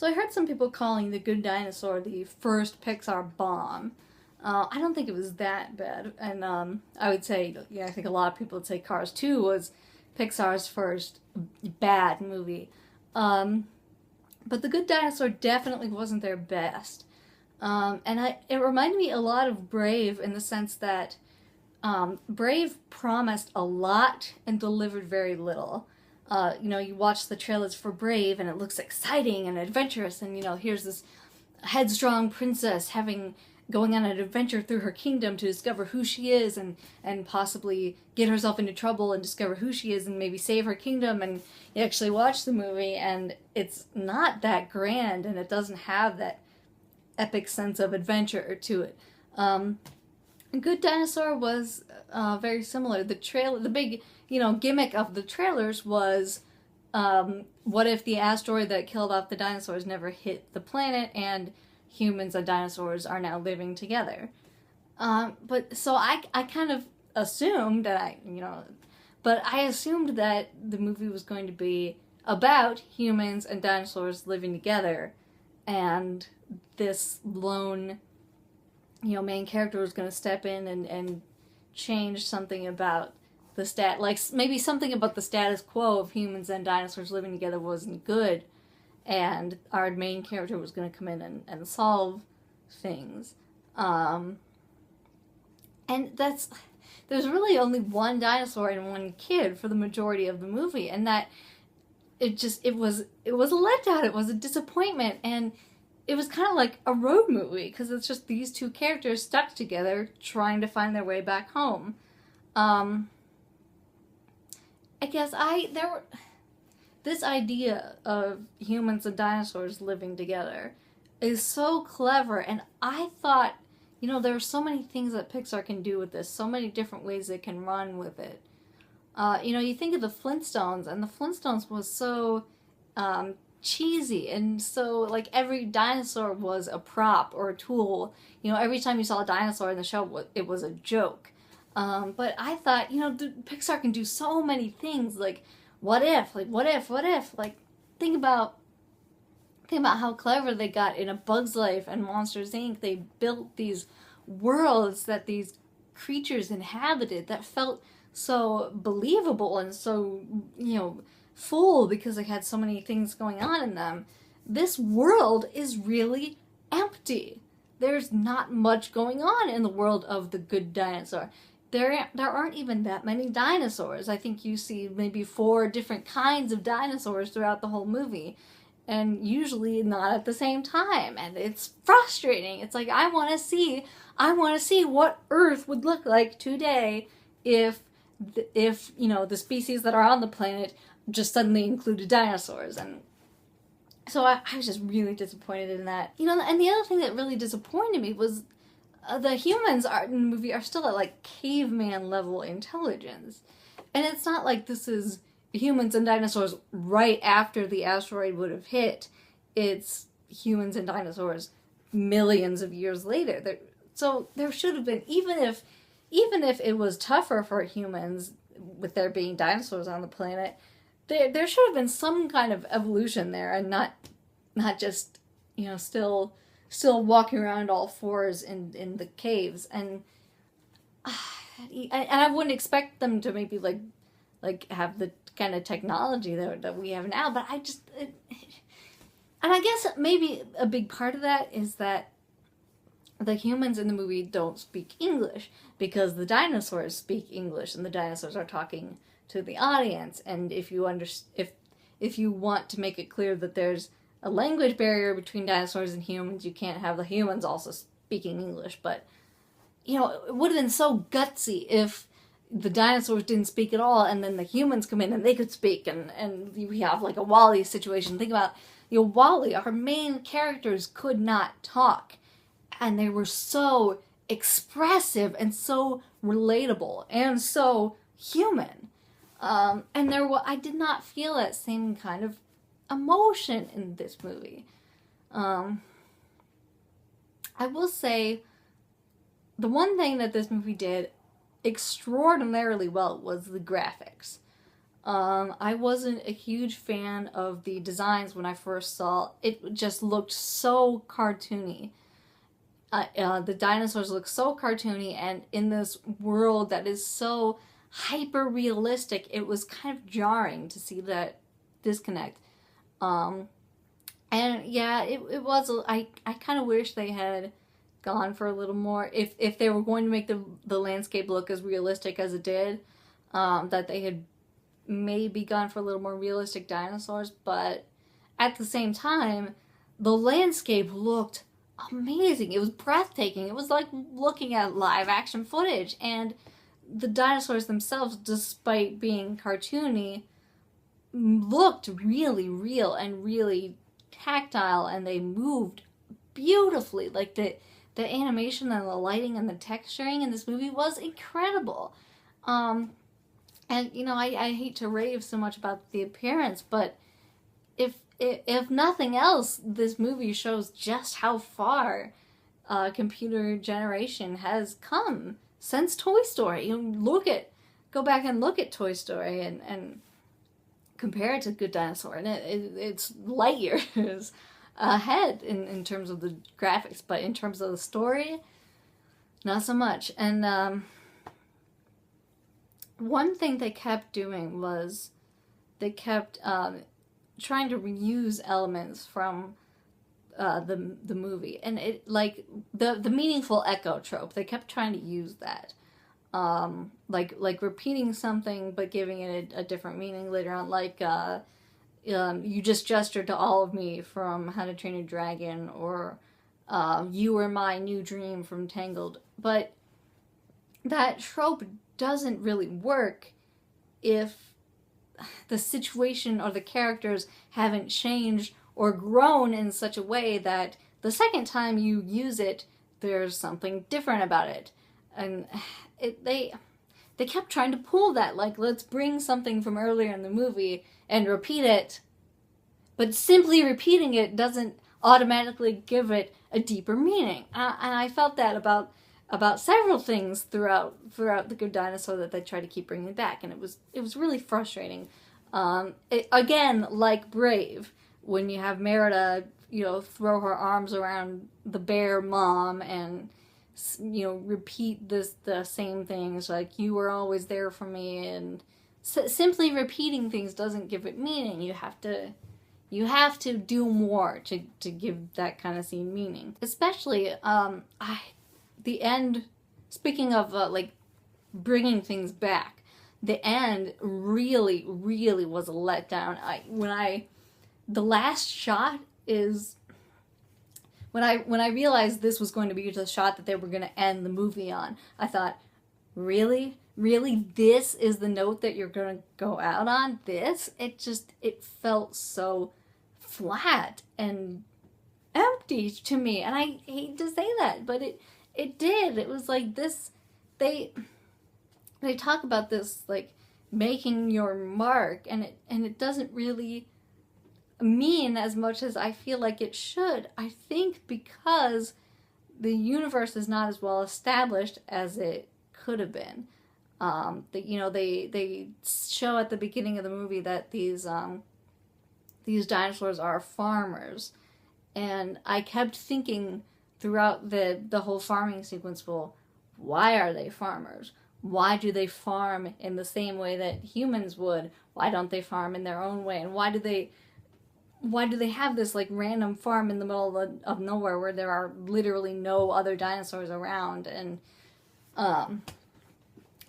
So I heard some people calling The Good Dinosaur the first Pixar bomb. I don't think it was that bad, and I would say, yeah, I think a lot of people would say Cars 2 was Pixar's first bad movie. Um, but The Good Dinosaur definitely wasn't their best. It reminded me a lot of Brave in the sense that Brave promised a lot and delivered very little. You watch the trailers for Brave and it looks exciting and adventurous, and here's this headstrong princess going on an adventure through her kingdom to discover who she is and possibly get herself into trouble and discover who she is and maybe save her kingdom. And you actually watch the movie and it's not that grand and it doesn't have that epic sense of adventure to it. Good Dinosaur was very similar. The big gimmick of the trailers was, what if the asteroid that killed off the dinosaurs never hit the planet and humans and dinosaurs are now living together? But so I kind of assumed but I assumed that the movie was going to be about humans and dinosaurs living together, and this lone main character was going to step in and change something about maybe something about the status quo of humans and dinosaurs living together wasn't good, and our main character was going to come in and solve things. And there's really only one dinosaur and one kid for the majority of the movie, and that it was a letdown. It was a disappointment, and it was kind of like a road movie because it's just these two characters stuck together trying to find their way back home. I guess this idea of humans and dinosaurs living together is so clever, and I thought, there are so many things that Pixar can do with this, so many different ways they can run with it. You think of the Flintstones, and the Flintstones was so cheesy, and so like every dinosaur was a prop or a tool. Every time you saw a dinosaur in the show, it was a joke. But I thought, Pixar can do so many things. Like, what if? Like, think about how clever they got in A Bug's Life and Monsters, Inc. They built these worlds that these creatures inhabited that felt so believable and so, full because they had so many things going on in them. This world is really empty. There's not much going on in the world of The Good Dinosaur. There aren't even that many dinosaurs. I think you see maybe 4 different kinds of dinosaurs throughout the whole movie, and usually not at the same time, and it's frustrating. It's like, I want to see what Earth would look like today if the species that are on the planet just suddenly included dinosaurs. And so I was just really disappointed in that. And the other thing that really disappointed me was the humans in the movie are still at like caveman level intelligence. And it's not like this is humans and dinosaurs right after the asteroid would have hit. It's humans and dinosaurs millions of years later. So there should have been, even if it was tougher for humans with there being dinosaurs on the planet, there should have been some kind of evolution there, and not just still walking around all fours in the caves. And I wouldn't expect them to maybe like have the kind of technology that we have now, but and I guess maybe a big part of that is that the humans in the movie don't speak English because the dinosaurs speak English, and the dinosaurs are talking to the audience. And if you want to make it clear that there's a language barrier between dinosaurs and humans, you can't have the humans also speaking English. But it would have been so gutsy if the dinosaurs didn't speak at all, and then the humans come in and they could speak, and we have like a Wall-E situation. Think about Wall-E. Our main characters could not talk, and they were so expressive and so relatable and so human. And I did not feel that same kind of emotion in this movie. I will say the one thing that this movie did extraordinarily well was the graphics. I wasn't a huge fan of the designs when I first saw it. It just looked so cartoony. The dinosaurs look so cartoony, and in this world that is so hyper realistic, it was kind of jarring to see that disconnect. Um, and yeah, it was. I kind of wish they had gone for a little more. If they were going to make the landscape look as realistic as it did, that they had maybe gone for a little more realistic dinosaurs. But at the same time, the landscape looked amazing. It was breathtaking. It was like looking at live action footage. And the dinosaurs themselves, despite being cartoony, looked really real and really tactile, and they moved beautifully. Like the animation and the lighting and the texturing in this movie was incredible. And you know, I hate to rave so much about the appearance, but if nothing else, this movie shows just how far computer generation has come since Toy Story. You know, go back and look at Toy Story and compare it to Good Dinosaur, and it's light years ahead in terms of the graphics, but in terms of the story, not so much. And one thing they kept doing was they kept trying to reuse elements from the movie, and it like the meaningful echo trope. They kept trying to use that, like repeating something but giving it a different meaning later on. Like you just gestured to all of me from How to Train Your Dragon, or you were my new dream from Tangled. But that trope doesn't really work if the situation or the characters haven't changed or grown in such a way that the second time you use it, there's something different about it. And they kept trying to pull that, like, let's bring something from earlier in the movie and repeat it, but simply repeating it doesn't automatically give it a deeper meaning. And I felt that about several things throughout The Good Dinosaur, that they try to keep bringing back, and it was really frustrating. Again, like Brave, when you have Merida, you know, throw her arms around the bear mom and, you know, repeat the same things, like you were always there for me, and simply repeating things doesn't give it meaning. You have to do more to give that kind of scene meaning. Especially the end, speaking of like bringing things back, the end really, really was a letdown. The last shot is when I realized this was going to be the shot that they were going to end the movie on. I thought, really, this is the note that you're going to go out on? This? It felt so flat and empty to me, and I hate to say that, but it did. It was like this. They talk about this, like, making your mark, and it doesn't really mean as much as I feel like it should. I think because the universe is not as well established as it could have been. They show at the beginning of the movie that these dinosaurs are farmers, and I kept thinking throughout the whole farming sequence, well, why are they farmers? Why do they farm in the same way that humans would? Why don't they farm in their own way? And why do they have this like random farm in the middle of nowhere where there are literally no other dinosaurs around? And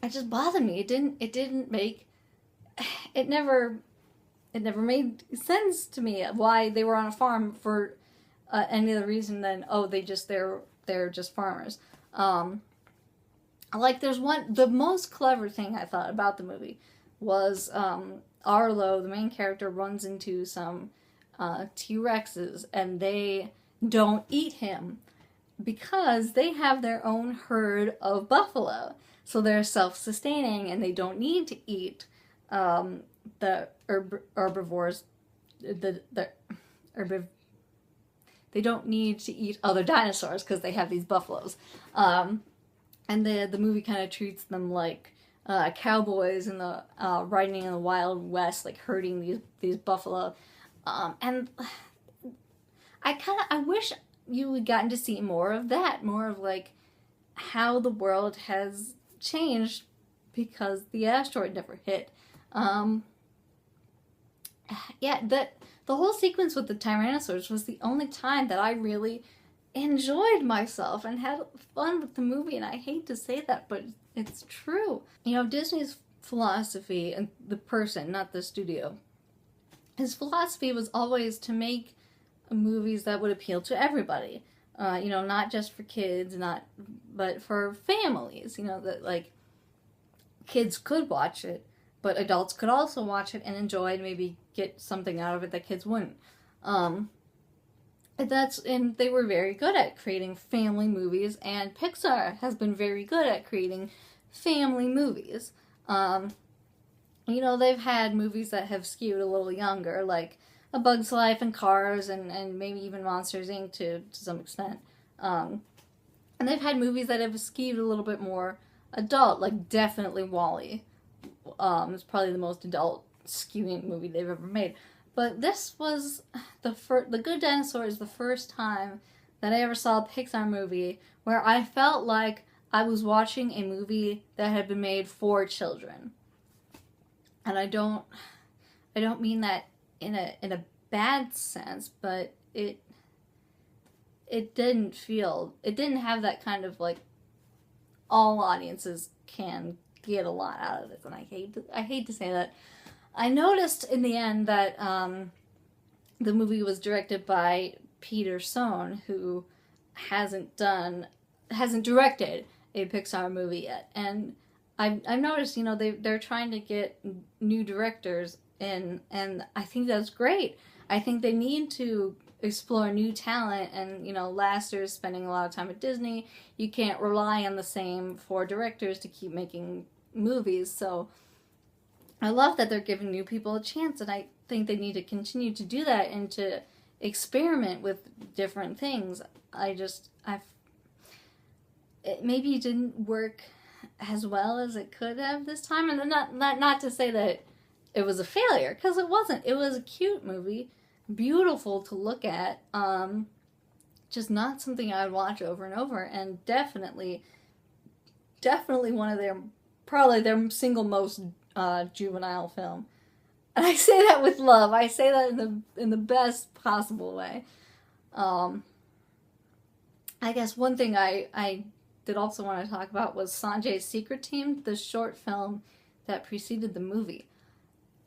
it just bothered me. It never made sense to me why they were on a farm for any other reason than, oh, they're just farmers. Like, the most clever thing I thought about the movie was Arlo, the main character, runs into some T-Rexes, and they don't eat him because they have their own herd of buffalo. So they're self-sustaining, and they don't need to eat the herbivores. They don't need to eat other dinosaurs because they have these buffaloes. And the movie kind of treats them like cowboys in the riding in the Wild West, like herding these buffalo, and I wish you had gotten to see more of that, more of like how the world has changed because the asteroid never hit. Yeah, the whole sequence with the Tyrannosaurs was the only time that I really enjoyed myself and had fun with the movie, and I hate to say that, but it's true. You know, Disney's philosophy, and the person, not the studio, his philosophy was always to make movies that would appeal to everybody. You know, not just for kids, but for families. You know, that like kids could watch it, but adults could also watch it and enjoy it and maybe get something out of it that kids wouldn't. And they were very good at creating family movies, and Pixar has been very good at creating family movies. You know, they've had movies that have skewed a little younger, like A Bug's Life and Cars, and maybe even Monsters, Inc. to some extent. And they've had movies that have skewed a little bit more adult, like definitely WALL-E. It's probably the most adult skewing movie they've ever made. But this was The Good Dinosaur is the first time that I ever saw a Pixar movie where I felt like I was watching a movie that had been made for children. And I don't mean that in a bad sense, but it didn't have that kind of like all audiences can get a lot out of this, and I hate to say that. I noticed in the end that the movie was directed by Peter Sohn, who hasn't directed a Pixar movie yet, and I've noticed, you know, they're trying to get new directors in, and I think that's great. I think they need to explore new talent, and you know, Lasseter's spending a lot of time at Disney. You can't rely on the same four directors to keep making movies, so I love that they're giving new people a chance, and I think they need to continue to do that and to experiment with different things. Maybe it didn't work as well as it could have this time, and not to say that it was a failure, because it wasn't. It was a cute movie, beautiful to look at, just not something I would watch over and over, and definitely one of probably their single most juvenile film. And I say that with love. I say that in the best possible way. I guess one thing I did also want to talk about was Sanjay's Secret Team, the short film that preceded the movie.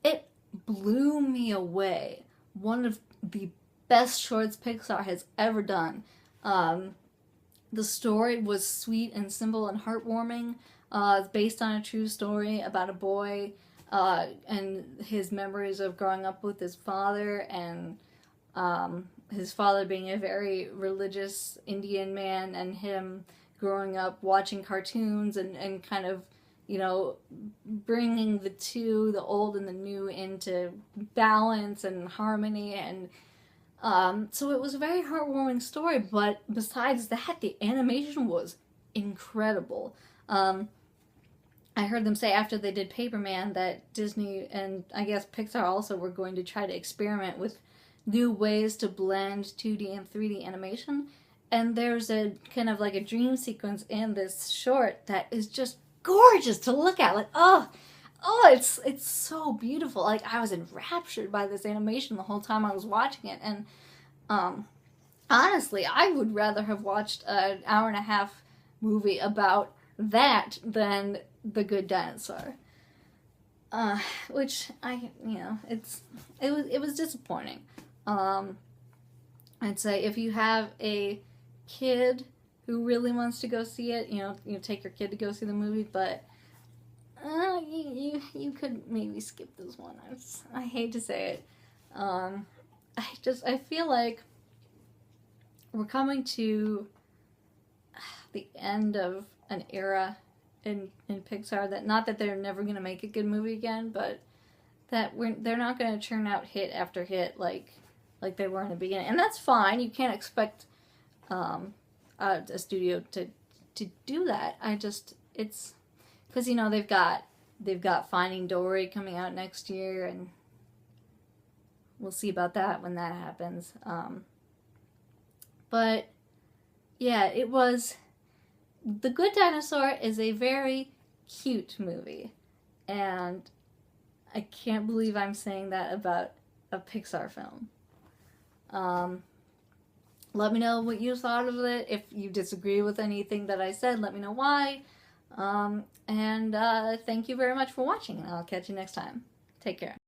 It blew me away. One of the best shorts Pixar has ever done. The story was sweet and simple and heartwarming. It's based on a true story about a boy and his memories of growing up with his father, and his father being a very religious Indian man, and him growing up watching cartoons and kind of, you know, bringing the old and the new into balance and harmony. And so it was a very heartwarming story, but besides that, the animation was incredible. I heard them say after they did Paperman that Disney and I guess Pixar also were going to try to experiment with new ways to blend 2D and 3D animation. And there's a kind of like a dream sequence in this short that is just gorgeous to look at. Like, oh, it's so beautiful. Like, I was enraptured by this animation the whole time I was watching it. And honestly, I would rather have watched an hour and a half movie about that than The Good Dinosaur. Which it was disappointing. I'd say if you have a kid who really wants to go see it, you take your kid to go see the movie, but you could maybe skip this one. I hate to say it. I feel like we're coming to the end of an era in Pixar, that not that they're never going to make a good movie again, but that they're not going to churn out hit after hit like they were in the beginning. And that's fine. You can't expect a studio to do that. It's because, they've got they've got Finding Dory coming out next year, and we'll see about that when that happens. But yeah, it was... The Good Dinosaur is a very cute movie, and I can't believe I'm saying that about a Pixar film. Let me know what you thought of it. If you disagree with anything that I said, let me know why. And thank you very much for watching, and I'll catch you next time. Take care.